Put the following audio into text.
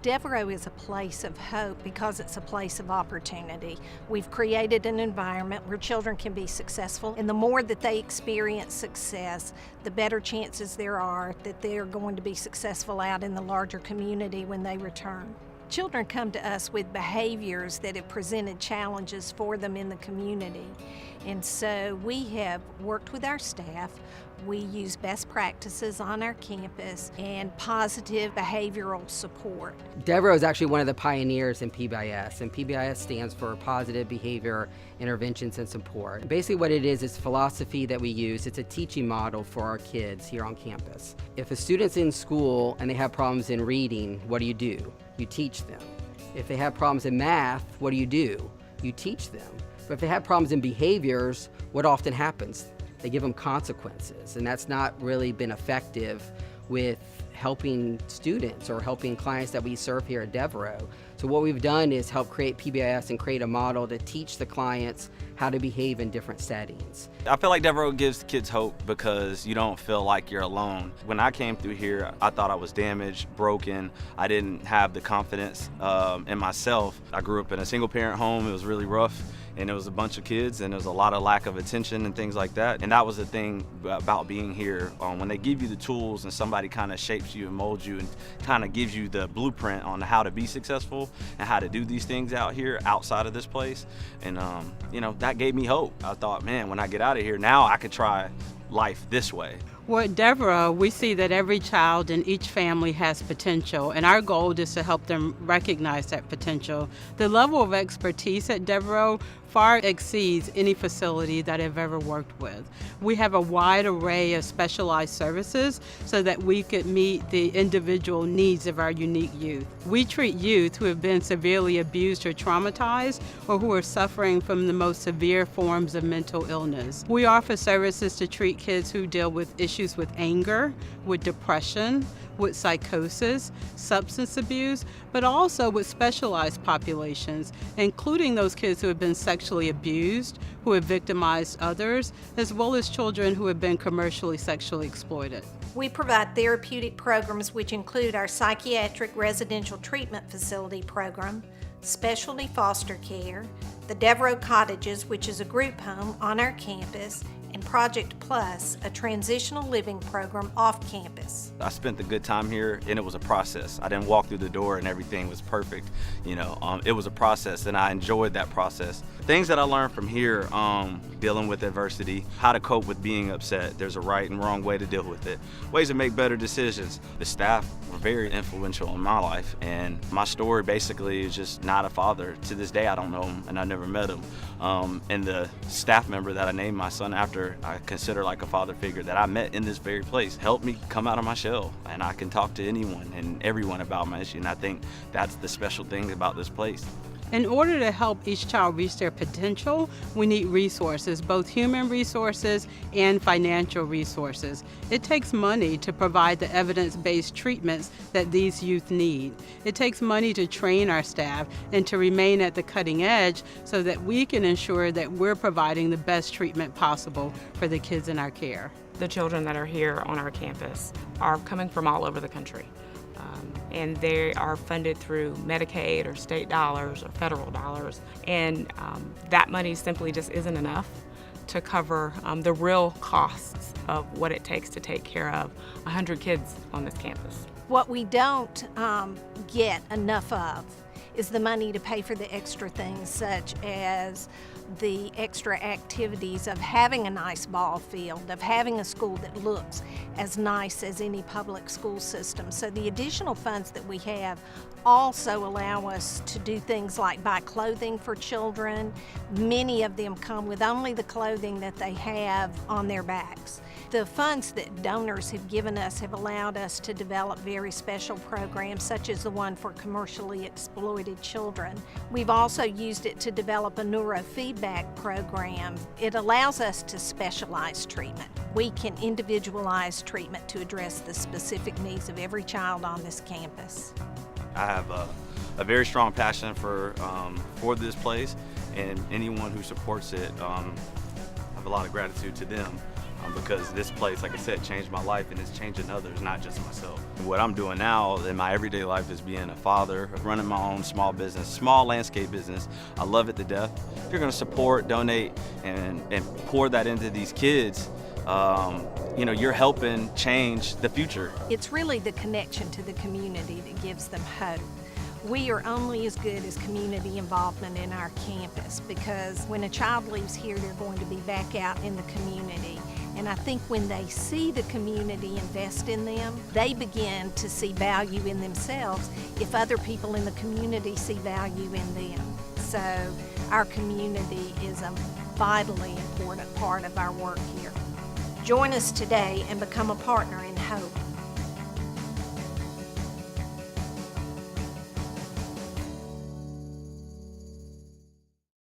Devereux is a place of hope because it's a place of opportunity. We've created an environment where children can be successful, and the more that they experience success, the better chances there are that they're going to be successful out in the larger community when they return. Children come to us with behaviors that have presented challenges for them in the community. And so we have worked with our staff. We use best practices on our campus and positive behavioral support. Devereux is actually one of the pioneers in PBIS, and PBIS stands for Positive Behavior Interventions and Support. Basically what it is philosophy that we use. It's a teaching model for our kids here on campus. If a student's in school and they have problems in reading, what do? You teach them. If they have problems in math, what do? You teach them. But if they have problems in behaviors, what often happens? They give them consequences, and that's not really been effective with helping students or helping clients that we serve here at Devereux. So what we've done is help create PBIS and create a model to teach the clients how to behave in different settings. I feel like Devereux gives kids hope because you don't feel like you're alone. When I came through here, I thought I was damaged, broken. I didn't have the confidence in myself. I grew up in a single parent home. It was really rough, and it was a bunch of kids, and there was a lot of lack of attention and things like that. And that was the thing about being here. When they give you the tools and somebody kind of shapes you and molds you and kind of gives you the blueprint on how to be successful and how to do these things out here outside of this place. And that gave me hope. I thought, man, when I get out of here, now I could try life this way. Well, at Devereux, we see that every child in each family has potential, and our goal is to help them recognize that potential. The level of expertise at Devereux far exceeds any facility that I've ever worked with. We have a wide array of specialized services so that we could meet the individual needs of our unique youth. We treat youth who have been severely abused or traumatized, or who are suffering from the most severe forms of mental illness. We offer services to treat kids who deal with issues with anger, with depression, with psychosis, substance abuse, but also with specialized populations, including those kids who have been sexually abused, who have victimized others, as well as children who have been commercially sexually exploited. We provide therapeutic programs which include our psychiatric residential treatment facility program, specialty foster care, the Devereux Cottages, which is a group home on our campus, and Project Plus, a transitional living program off campus. I spent a good time here, and it was a process. I didn't walk through the door and everything was perfect. It was a process, and I enjoyed that process. Things that I learned from here, dealing with adversity, how to cope with being upset. There's a right and wrong way to deal with it. Ways to make better decisions. The staff were very influential in my life, and my story basically is just not a father. To this day, I don't know him, and I never met him. And the staff member that I named my son after, I consider like a father figure that I met in this very place, helped me come out of my shell, and I can talk to anyone and everyone about my issue, and I think that's the special thing about this place. In order to help each child reach their potential, we need resources, both human resources and financial resources. It takes money to provide the evidence-based treatments that these youth need. It takes money to train our staff and to remain at the cutting edge so that we can ensure that we're providing the best treatment possible for the kids in our care. The children that are here on our campus are coming from all over the country. And they are funded through Medicaid or state dollars or federal dollars. And that money simply just isn't enough to cover the real costs of what it takes to take care of 100 kids on this campus. What we don't get enough of is the money to pay for the extra things, such as the extra activities of having a nice ball field, of having a school that looks as nice as any public school system. So the additional funds that we have also allow us to do things like buy clothing for children. Many of them come with only the clothing that they have on their backs. The funds that donors have given us have allowed us to develop very special programs, such as the one for commercially exploited children. We've also used it to develop a neurofeedback program. It allows us to specialize treatment. We can individualize treatment to address the specific needs of every child on this campus. I have a very strong passion for this place, and anyone who supports it, I have a lot of gratitude to them because this place, like I said, changed my life and it's changing others, not just myself. What I'm doing now in my everyday life is being a father, running my own small business, small landscape business. I love it to death. If you're going to support, donate, and pour that into these kids, you know, you're helping change the future. It's really the connection to the community that gives them hope. We are only as good as community involvement in our campus, because when a child leaves here, they're going to be back out in the community. And I think when they see the community invest in them, they begin to see value in themselves if other people in the community see value in them. So our community is a vitally important part of our work here. Join us today and become a partner in hope.